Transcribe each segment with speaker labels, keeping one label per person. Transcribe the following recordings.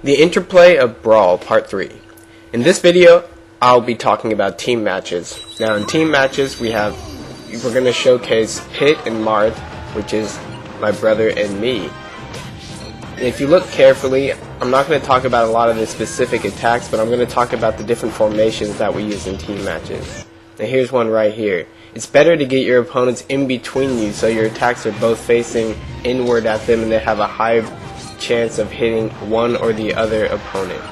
Speaker 1: The Interplay of Brawl Part 3. In this video, I'll be talking about team matches. Now in team matches, we're going to showcase Pit and Marth, which is my brother and me. If you look carefully, I'm not going to talk about a lot of the specific attacks, but I'm going to talk about the different formations that we use in team matches. Now here's one right here. It's better to get your opponents in between you so your attacks are both facing inward at them and they have a high chance of hitting one or the other opponent.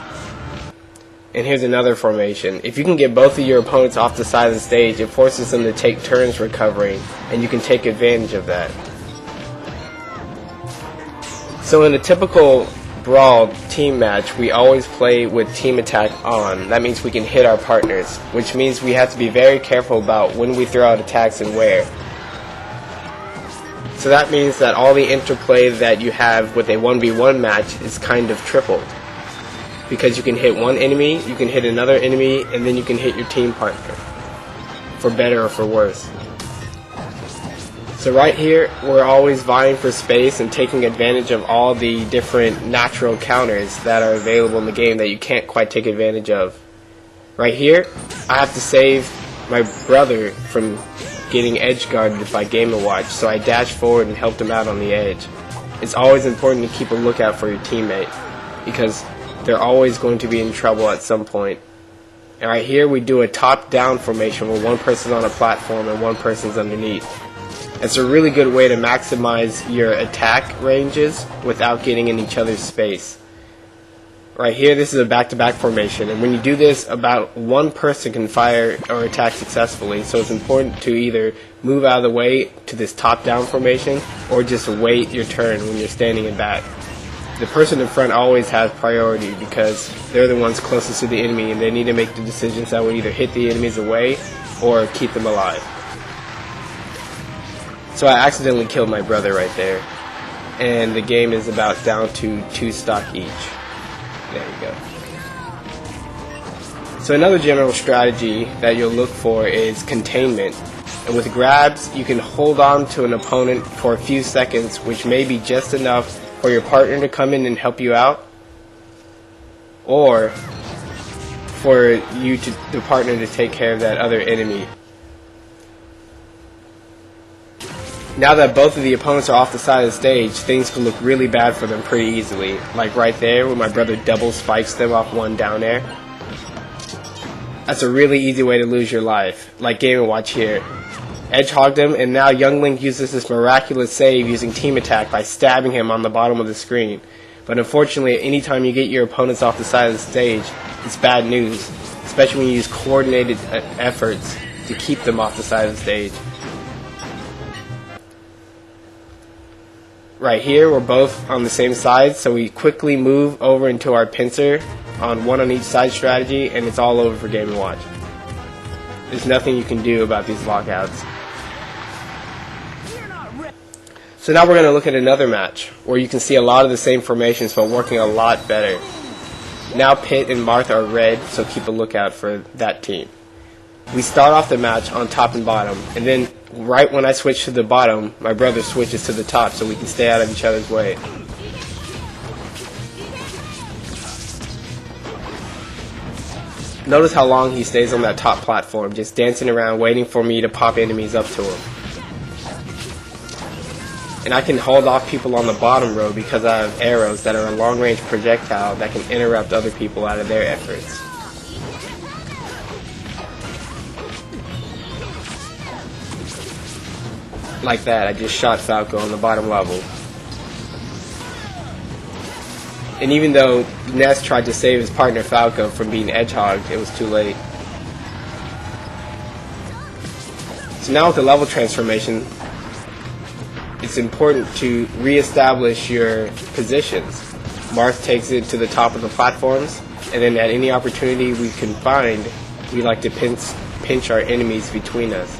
Speaker 1: And here's another formation. If you can get both of your opponents off the side of the stage, it forces them to take turns recovering, and you can take advantage of that. So in a typical Brawl team match, we always play with team attack on. That means we can hit our partners, which means we have to be very careful about when we throw out attacks and where. So that means that all the interplay that you have with a 1v1 match is kind of tripled. Because you can hit one enemy, you can hit another enemy, and then you can hit your team partner. For better or for worse. So right here, we're always vying for space and taking advantage of all the different natural counters that are available in the game that you can't quite take advantage of. Right here, I have to save my brother from getting edge guarded by Game & Watch, so I dashed forward and helped him out on the edge. It's always important to keep a lookout for your teammate, because they're always going to be in trouble at some point. And right here we do a top-down formation where one person's on a platform and one person's underneath. It's a really good way to maximize your attack ranges without getting in each other's space. Right here, this is a back-to-back formation, and when you do this, about one person can fire or attack successfully, so it's important to either move out of the way to this top-down formation, or just wait your turn when you're standing in back. The person in front always has priority because they're the ones closest to the enemy, and they need to make the decisions that will either hit the enemies away or keep them alive. So I accidentally killed my brother right there, and the game is about down to 2 stock each. There you go. So another general strategy that you'll look for is containment. And with grabs, you can hold on to an opponent for a few seconds, which may be just enough for your partner to come in and help you out, or for the partner to take care of that other enemy. Now that both of the opponents are off the side of the stage, things can look really bad for them pretty easily. Like right there, where my brother double spikes them off one down air. That's a really easy way to lose your life. Like Game & Watch here. Edge hogged him, and now Young Link uses this miraculous save using team attack by stabbing him on the bottom of the screen. But unfortunately, anytime you get your opponents off the side of the stage, it's bad news. Especially when you use coordinated efforts to keep them off the side of the stage. Right here, we're both on the same side, so we quickly move over into our pincer on one on each side strategy, and it's all over for Game & Watch. There's nothing you can do about these lockouts. So now we're going to look at another match, where you can see a lot of the same formations, but working a lot better. Now Pit and Marth are red, so keep a lookout for that team. We start off the match on top and bottom, and then right when I switch to the bottom, my brother switches to the top so we can stay out of each other's way. Notice how long he stays on that top platform, just dancing around waiting for me to pop enemies up to him. And I can hold off people on the bottom row because I have arrows that are a long-range projectile that can interrupt other people out of their efforts. Like that, I just shot Falco on the bottom level. And even though Ness tried to save his partner Falco from being edgehogged, it was too late. So now with the level transformation, it's important to re-establish your positions. Marth takes it to the top of the platforms, and then at any opportunity we can find, we like to pinch our enemies between us.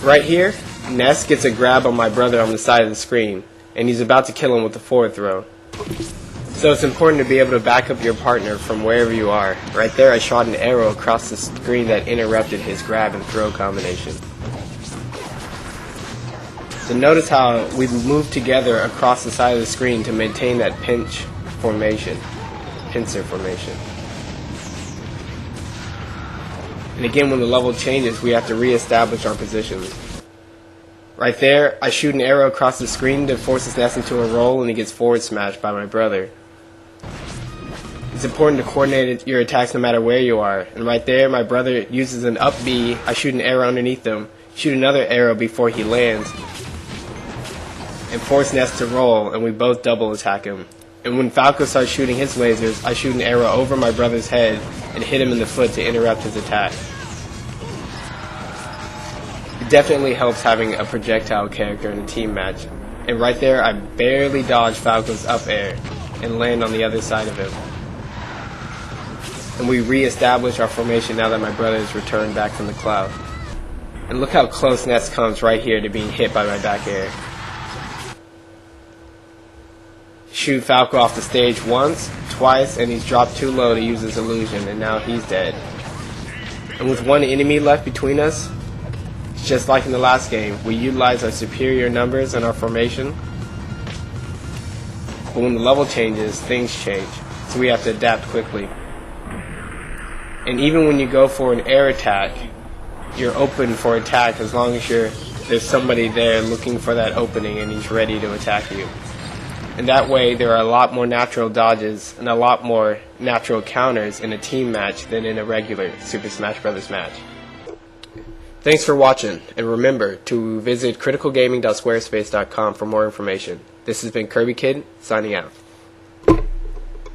Speaker 1: Right here, Ness gets a grab on my brother on the side of the screen, and he's about to kill him with the forward throw. So it's important to be able to back up your partner from wherever you are. Right there I shot an arrow across the screen that interrupted his grab and throw combination. So notice how we move together across the side of the screen to maintain that pincer formation. And again, when the level changes, we have to reestablish our positions. Right there, I shoot an arrow across the screen to force his nest into a roll, and he gets forward smashed by my brother. It's important to coordinate your attacks no matter where you are. And right there, my brother uses an up B. I shoot an arrow underneath him, shoot another arrow before he lands, and force nest to roll, and we both double attack him. And when Falco starts shooting his lasers, I shoot an arrow over my brother's head and hit him in the foot to interrupt his attack. It definitely helps having a projectile character in a team match. And right there, I barely dodge Falco's up air and land on the other side of him. And we re-establish our formation now that my brother has returned back from the cloud. And look how close Nest comes right here to being hit by my back air. Shoot Falco off the stage once, twice, and he's dropped too low to use his illusion, and now he's dead. And with one enemy left between us, just like in the last game, we utilize our superior numbers and our formation. But when the level changes, things change, so we have to adapt quickly. And even when you go for an air attack, you're open for attack as long as there's somebody there looking for that opening and he's ready to attack you. And that way there are a lot more natural dodges and a lot more natural counters in a team match than in a regular Super Smash Brothers match. Thanks for watching, and remember to visit criticalgaming.squarespace.com for more information. This has been Kirby Kid, signing out.